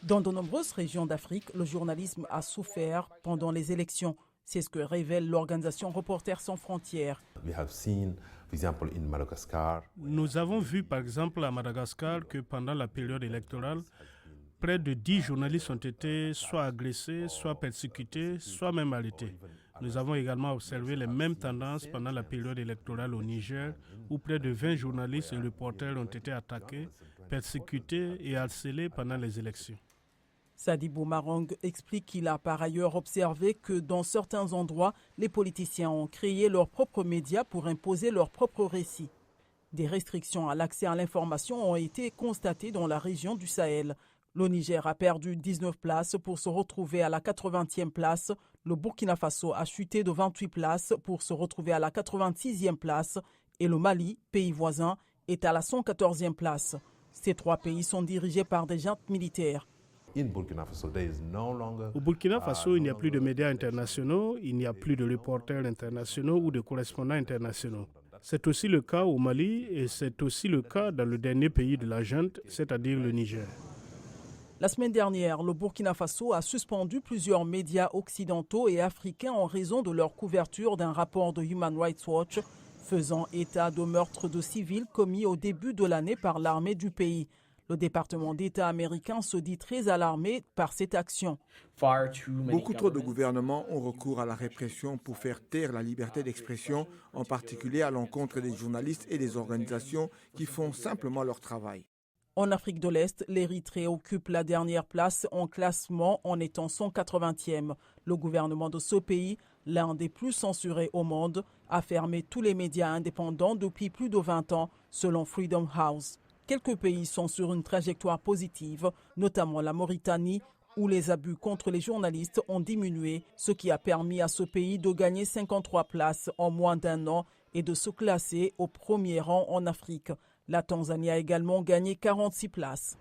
Dans de nombreuses régions d'Afrique, le journalisme a souffert pendant les élections. C'est ce que révèle l'organisation Reporters sans frontières. Nous avons vu par exemple à Madagascar que pendant la période électorale, près de 10 journalistes ont été soit agressés, soit persécutés, soit même arrêtés. Nous avons également observé les mêmes tendances pendant la période électorale au Niger, où près de 20 journalistes et reporters ont été attaqués, persécutés et harcelés pendant les élections. Sadibou Marong explique qu'il a par ailleurs observé que dans certains endroits, les politiciens ont créé leurs propres médias pour imposer leurs propres récits. Des restrictions à l'accès à l'information ont été constatées dans la région du Sahel. Le Niger a perdu 19 places pour se retrouver à la 80e place. Le Burkina Faso a chuté de 28 places pour se retrouver à la 86e place. Et le Mali, pays voisin, est à la 114e place. Ces trois pays sont dirigés par des juntes militaires. Au Burkina Faso, il n'y a plus de médias internationaux, il n'y a plus de reporters internationaux ou de correspondants internationaux. C'est aussi le cas au Mali et c'est aussi le cas dans le dernier pays de la junte, c'est-à-dire le Niger. La semaine dernière, le Burkina Faso a suspendu plusieurs médias occidentaux et africains en raison de leur couverture d'un rapport de Human Rights Watch faisant état de meurtres de civils commis au début de l'année par l'armée du pays. Le département d'État américain se dit très alarmé par cette action. Beaucoup trop de gouvernements ont recours à la répression pour faire taire la liberté d'expression, en particulier à l'encontre des journalistes et des organisations qui font simplement leur travail. En Afrique de l'Est, l'Érythrée occupe la dernière place en classement en étant 180e. Le gouvernement de ce pays, l'un des plus censurés au monde, a fermé tous les médias indépendants depuis plus de 20 ans, selon Freedom House. Quelques pays sont sur une trajectoire positive, notamment la Mauritanie, où les abus contre les journalistes ont diminué, ce qui a permis à ce pays de gagner 53 places en moins d'un an et de se classer au premier rang en Afrique. La Tanzanie a également gagné 46 places.